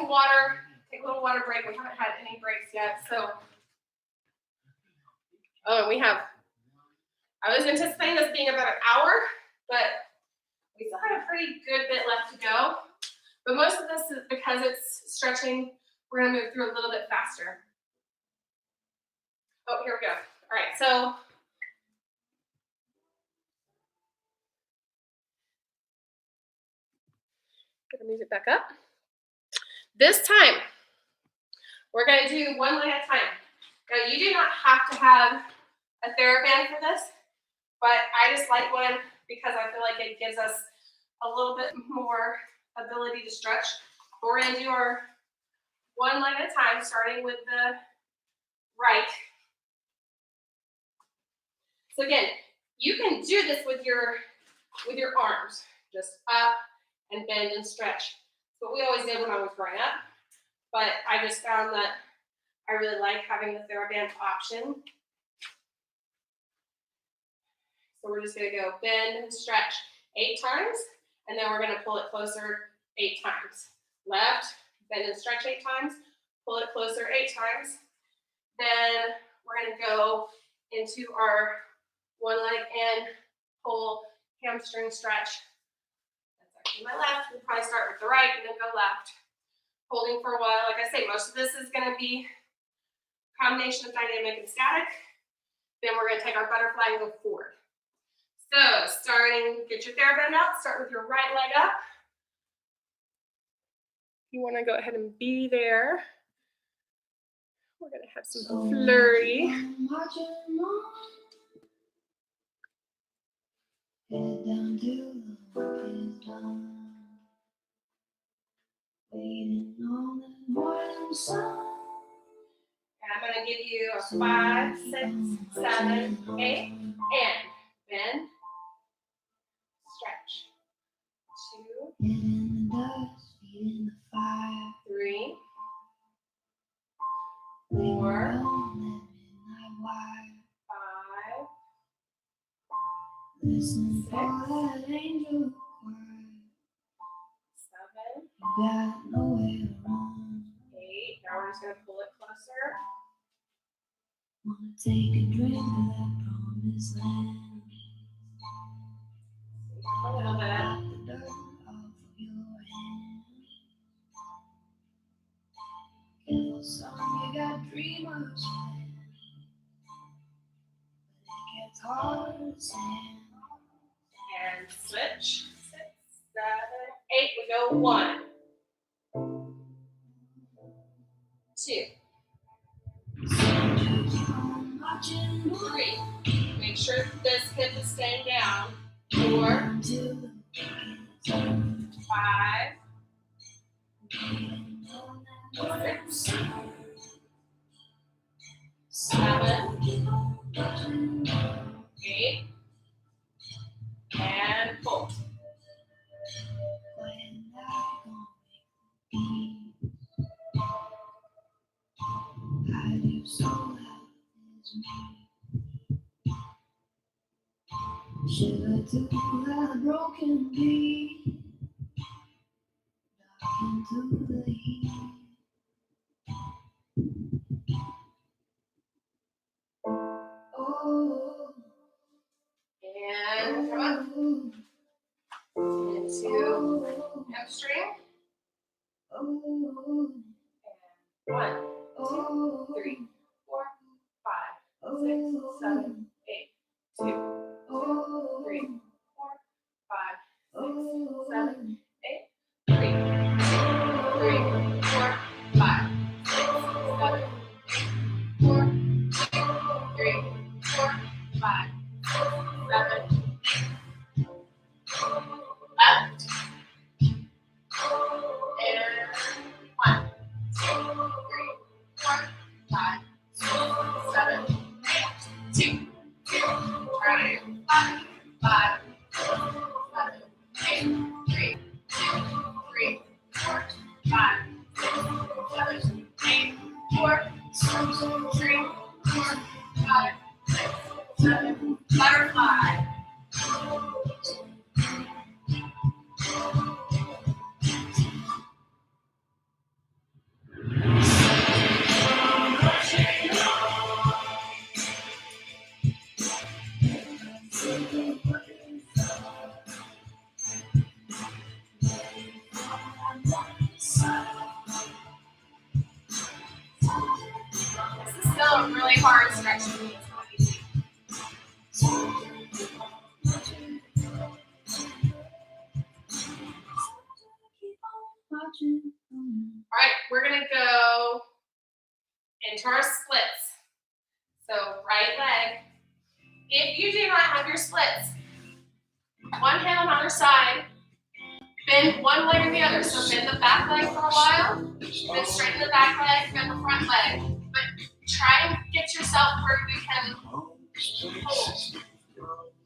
some water, take a little water break. We haven't had any breaks yet, so. Oh, we have, I was anticipating this being about an hour, but we still have a pretty good bit left to go. But most of this is because it's stretching, we're gonna move through a little bit faster. Oh, here we go. All right, so. Gonna move it back up. This time, we're gonna do one leg at a time. Now, you do not have to have a Thera-band for this, but I just like one because I feel like it gives us a little bit more ability to stretch. But we're gonna do our one leg at a time, starting with the right. So again, you can do this with your arms, just up and bend and stretch. What we always did when I was growing up, but I just found that I really like having the Thera-band option. So we're just gonna go bend and stretch 8 times, and then we're gonna pull it closer 8 times. Left, bend and stretch 8 times, pull it closer 8 times. Then we're gonna go into our one leg and pull hamstring stretch. That's actually my left. We'll probably start with the right and then go left. Holding for a while. Like I say, most of this is going to be a combination of dynamic and static. Then we're going to take our butterfly and go forward. So starting, get your Thera-band out. Start with your right leg up. You want to go ahead and be there. We're going to have some flurry. Head down to the work is done. Waiting on the morning sun. And I'm going to give you a 5, 6, 7, 8, and bend, stretch. 2, Head in the dust, feet in the fire. 3, Waiting 4, on that midnight wire. 5, Listen for that angel choir. 7, You got nowhere to run. 8. Now we're just going to pull it closer. Wanna take a drink of that promised land. A little bit. Wipe the dirt off of your hand. Careful, son, you got dreamers. But it gets hard to stand. And switch. 6, 7, 8. We go 1, 2, 3. Make sure this hip is staying down. 4, 5, 6, 7, 8, and pull. Shiver to the broken beat, dark into the heat. Oh, And come up into hamstring. oh, 1, 2, 3, 4, 5, 6, 7, 8. 2, 3, 4, 5, 6, 7, 8. 3, 3, 4, 5, 6, 7, 8, 4, 3, 4, 5, 7. Left. And 1, 2, 3, 4, 5, 6, 7, 8. 2, 2, turn. 5, 5, 7, 8, 3, hard stretch to me. All right, we're gonna go into our splits. So right leg. If you do not have your splits, one hand on either side, bend one leg or the other. So bend the back leg for a while, then straighten the back leg, bend the front leg. But try and get yourself where you can hold.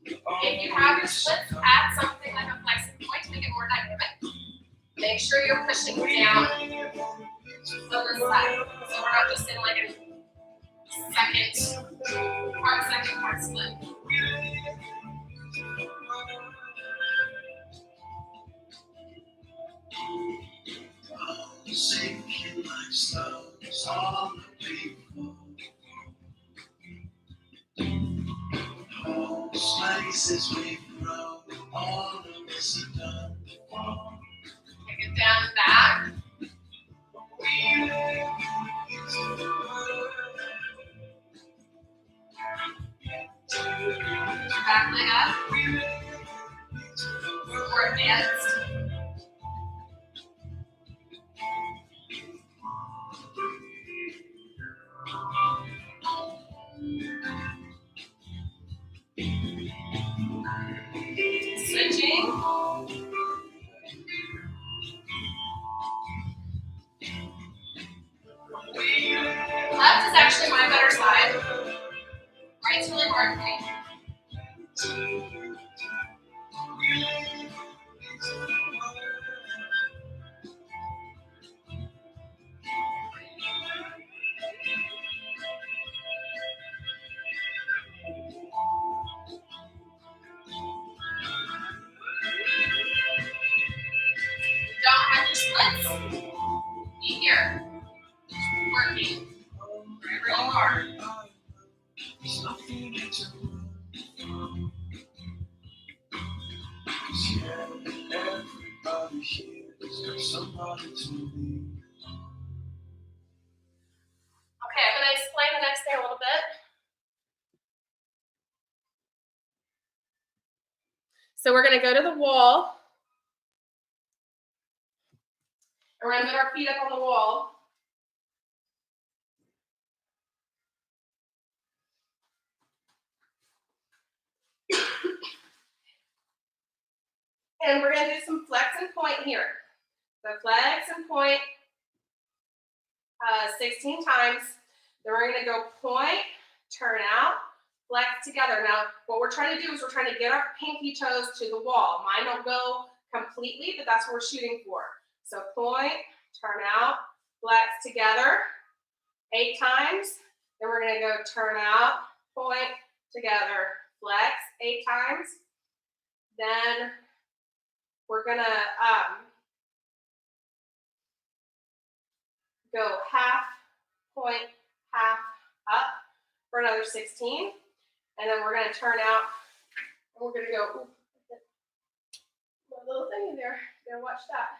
If you have your splits, add something like a flexing point to make it more dynamic. Make sure you're pushing down on the side. So we're not just in like a second part split. Places we grow, all of this is done. Take it down and back. Back leg up. More advanced. Switching. Left is actually my better side. Right's really hard for me. Don't have your splits. Be here. Working. Wherever you are. Everybody here has got somebody to leave. Okay, I'm going to explain the next thing a little bit. So we're going to go to the wall. And we're going to put our feet up on the wall. And we're going to do some flex and point here. So flex and point 16 times. Then we're going to go point, turn out, flex together. Now, what we're trying to do is we're trying to get our pinky toes to the wall. Mine don't go completely, but that's what we're shooting for. So point, turn out, flex together 8 times. Then we're going to go turn out, point, together, flex 8 times. Then we're going to go half, point, half, up for another 16. And then we're going to turn out, and we're going to go, ooh, my little thing in there. You gotta watch that.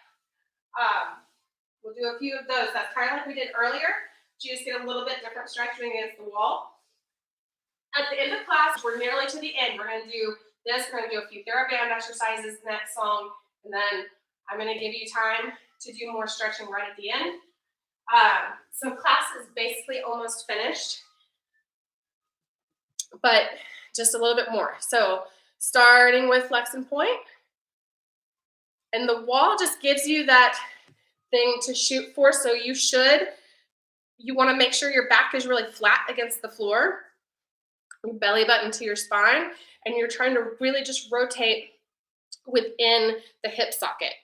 We'll do a few of those. That's kind of like we did earlier. You just get a little bit different stretching against the wall. At the end of class, we're nearly to the end. We're going to do this. We're going to do a few Thera-band exercises in that song. And then I'm going to give you time to do more stretching right at the end. So class is basically almost finished, but just a little bit more. So starting with flex and point. And the wall just gives you that thing to shoot for. So you want to make sure your back is really flat against the floor, your belly button to your spine, and you're trying to really just rotate within the hip socket.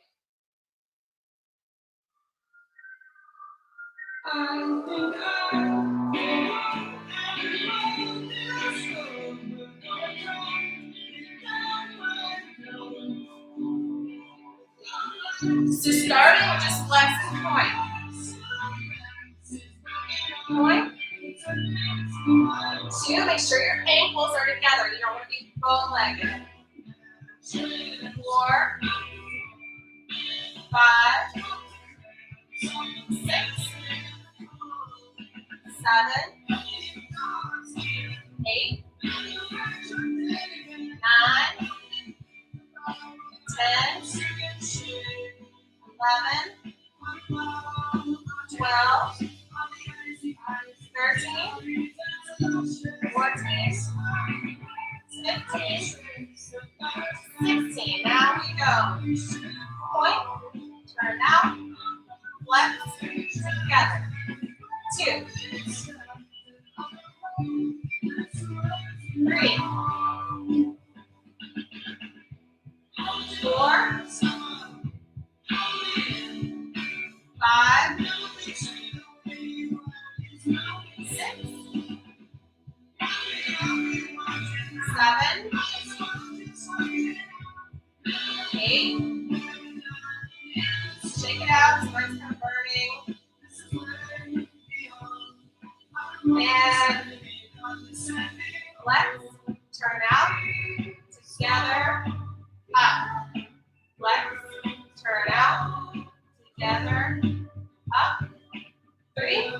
So starting with just flex and point. Point. 2, make sure your ankles are together. You don't want to be bow-legged. 4, 5, 6, 7, 12, 13, 14, 15, 16. Now we go. Point, turn out, flex, together. 2, 3, 4, 5, 6, 7, 8. Shake it out so it's kind of burning. And flex, turn out, together, up. Flex, turn out, together, up. 3,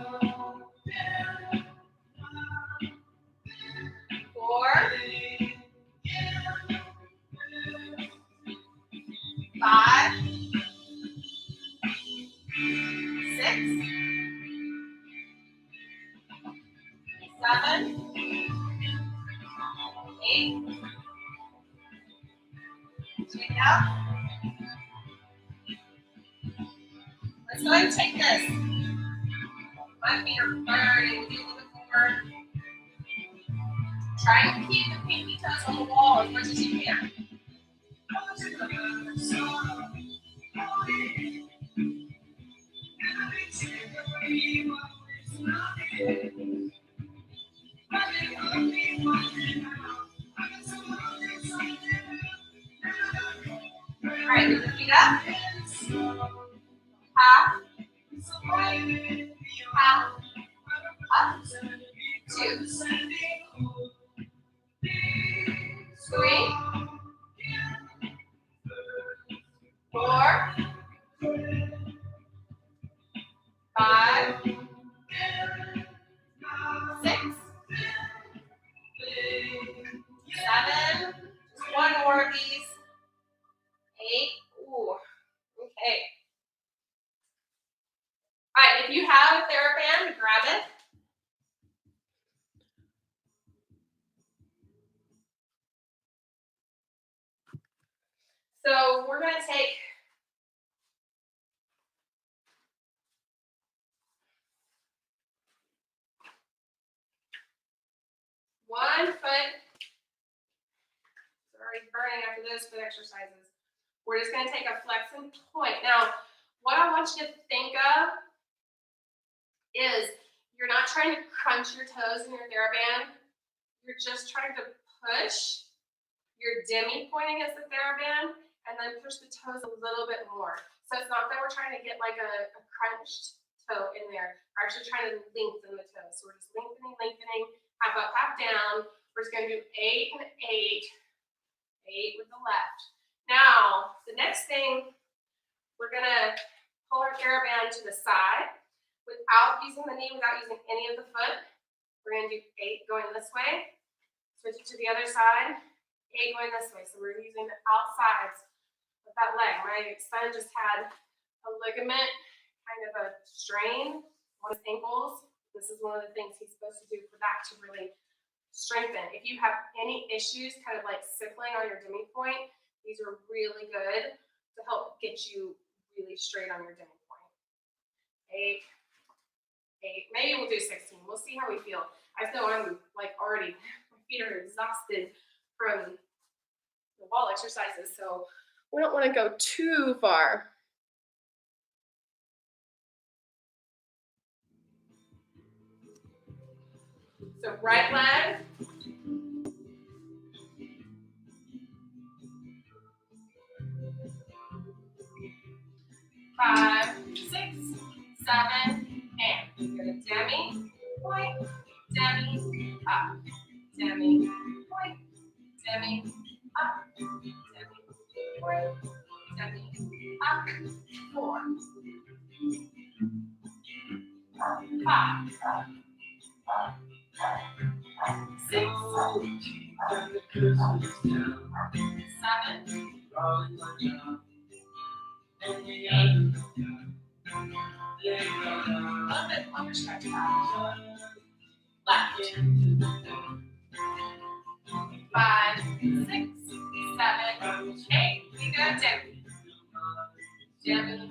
4, 5, 6, 7, 8. Take it out. Let's go ahead and take this. My feet are burning. Do a little bit more. Try and keep the pinky toes on the wall as much as you can. All right, lift the feet up. Half, half, up. 2, 3, 4, 5, 6, 7. Just one more of these. 8. Ooh. Okay. All right. If you have a Thera-band, grab it. So we're going to take one foot. It's already burning after those foot exercises. We're just going to take a flex and point. Now, what I want you to think of is you're not trying to crunch your toes in your Thera-band. You're just trying to push your demi point against the Thera-band and then push the toes a little bit more. So it's not that we're trying to get like a crunched toe in there. We're actually trying to lengthen the toes. So we're just lengthening, half up, half down. We're just going to do 8 and 8, 8 with the left. Now, the next thing, we're going to pull our Thera-band to the side without using the knee, without using any of the foot. We're going to do 8 going this way. Switch it to the other side. 8 going this way. So we're using the outsides of that leg. My son just had a ligament, kind of a strain on his ankles. This is one of the things he's supposed to do for that to really strengthen. If you have any issues, kind of like sickling on your demi point, these are really good to help get you really straight on your demi point. 8, 8. Maybe we'll do 16. We'll see how we feel. I know I'm like already, my feet are exhausted from the wall exercises, so we don't want to go too far. So right leg. Five, 6, 7, and go to demi, point, demi, up, demi, point, demi, up, demi, point, demi, up. 4, 5, 6, 7, 8, little bit longer stretch back. Left. 5, 6, 7, 8. We go down. Down,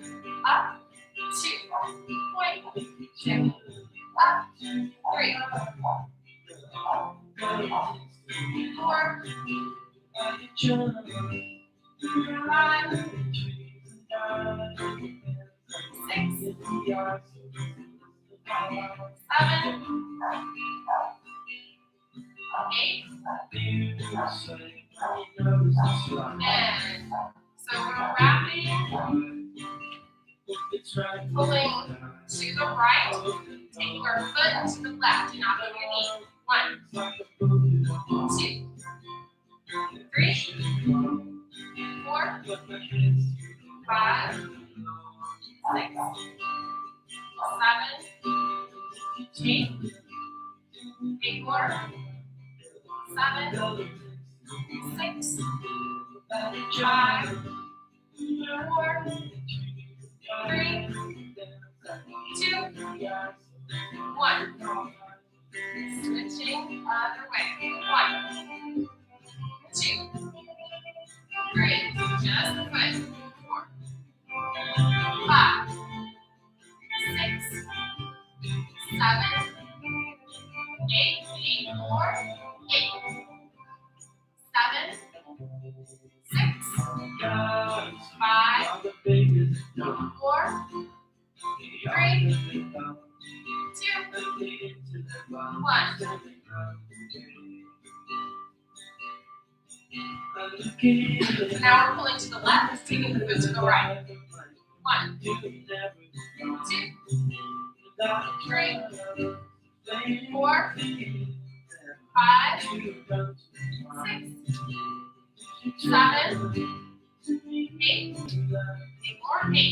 up, 2, point, down, up, 3, 4, 5, 6, 7, 8, and so we're wrapping, pulling to the right, taking our foot to the left, not on your knee. 1, 2, 3, 4, 5, 6, 7, 8, 8 more, 7, 6, 5, 4, 3, 2, 1. Switching other way. 1, 2, 3. Just the foot. 4, 5, 6, 7, 8. 8 more. 8, 7, 6, 5, 4, 3, 2, 1. Now we're pulling to the left, taking the foot to the right. 1, 2, 3, 4, 5, 6, 7, 8. 8 more. 8,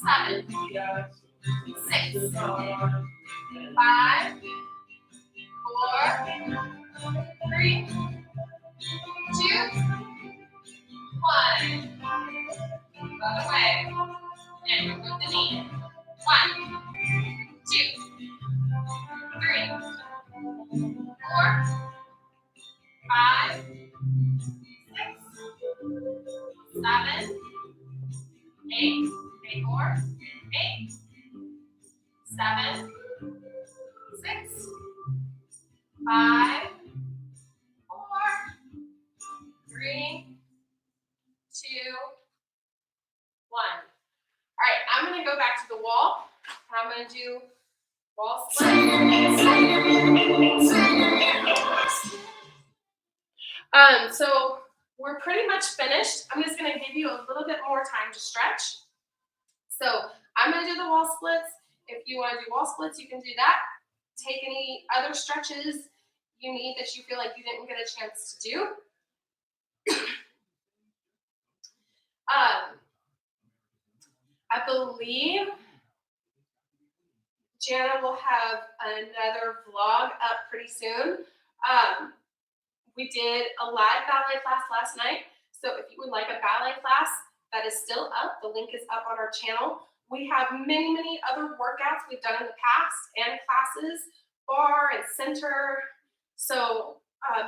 7, 6, 5, 4, 3, 2, 1. Other way. And remove the knee. 1, 2, 3, 4, 5, 6, 7, 8. 8 more. 8, 7, 6, 5, 4, 3, 2, 1. All right, I'm gonna go back to the wall. I'm gonna do wall split. So we're pretty much finished. I'm just gonna give you a little bit more time to stretch. So I'm gonna do the wall splits. If you wanna do wall splits, you can do that. Take any other stretches you need that you feel like you didn't get a chance to do. I believe Jana will have another vlog up pretty soon. We did a live ballet class last night. So if you would like a ballet class, that is still up. The link is up on our channel. We have many, many other workouts we've done in the past and classes, bar and center. So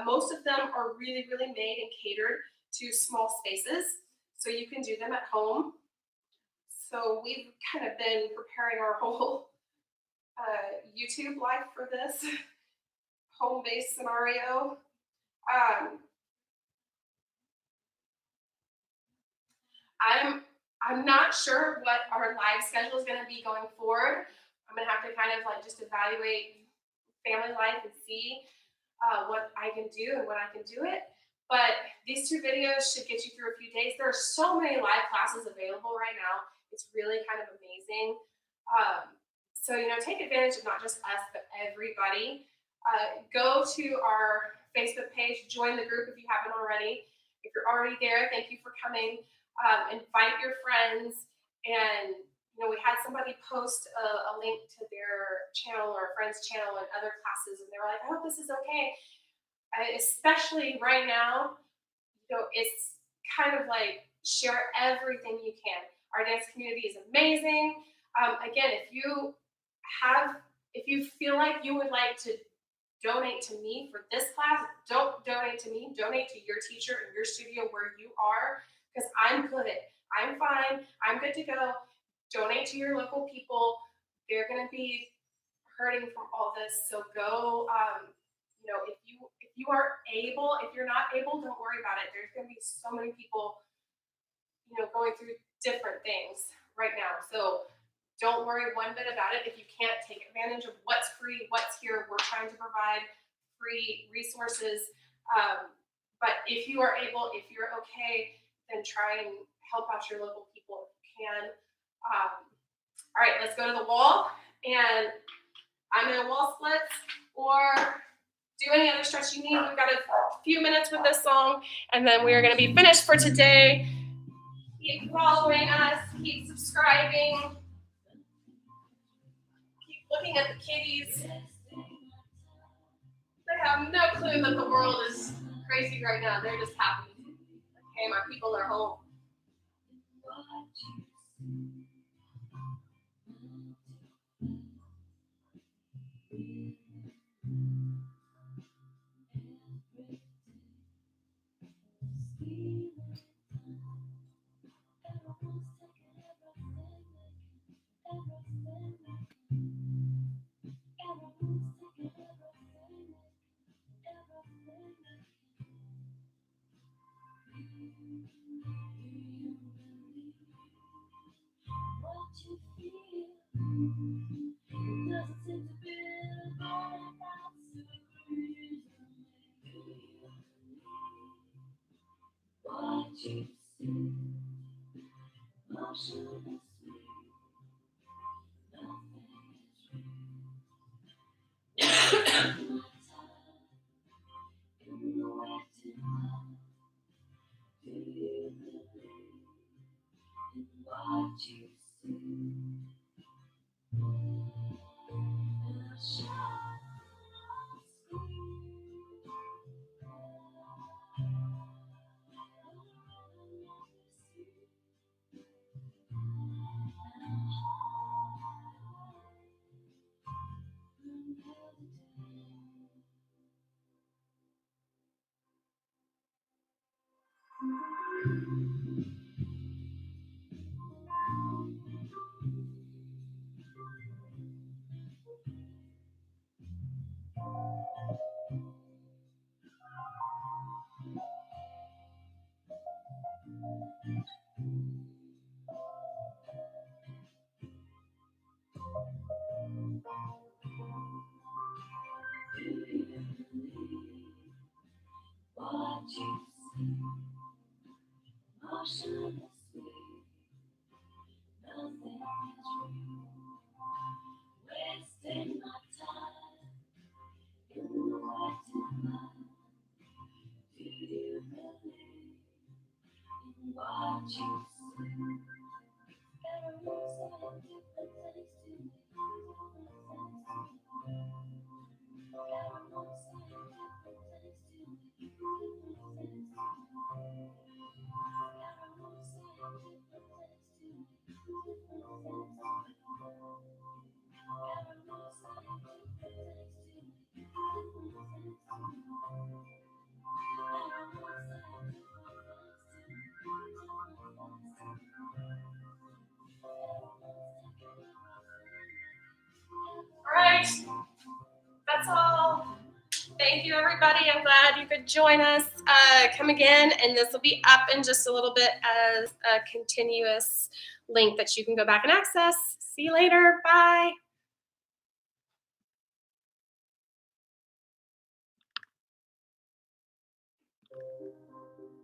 most of them are really, really made and catered to small spaces. So you can do them at home. So we've kind of been preparing our whole YouTube life for this home-based scenario. I'm not sure what our live schedule is going to be going forward. I'm going to have to kind of like just evaluate family life and see what I can do and when I can do it. But these 2 videos should get you through a few days. There are so many live classes available right now. It's really kind of amazing. So, take advantage of not just us, but everybody. Go to our Facebook page, join the group if you haven't already. If you're already there, thank you for coming. Invite your friends. And, we had somebody post a link to their channel or a friend's channel and other classes, and they were like, I hope this is okay. Especially right now, it's kind of like share everything you can. Our dance community is amazing. Again, if you feel like you would like to donate to me for this class, don't donate to me, donate to your teacher in your studio where you are, because I'm good. I'm fine. I'm good to go. Donate to your local people. They're going to be hurting from all this. So go, if you are able, if you're not able, don't worry about it. There's going to be so many people, going through different things right now. So don't worry one bit about it. If you can't take advantage of what's free, what's here, we're trying to provide free resources. But if you are able, if you're okay, then try and help out your local people if you can. All right, let's go to the wall. And I'm in a wall splits or do any other stretch you need. We've got a few minutes with this song, and then we are going to be finished for today. Keep following us. Keep subscribing. Keep looking at the kitties. They have no clue that the world is crazy right now. They're just happy. Okay, my people are home. All right, that's all. Thank you, everybody. I'm glad you could join us. Come again, and this will be up in just a little bit as a continuous link that you can go back and access. See you later. Bye.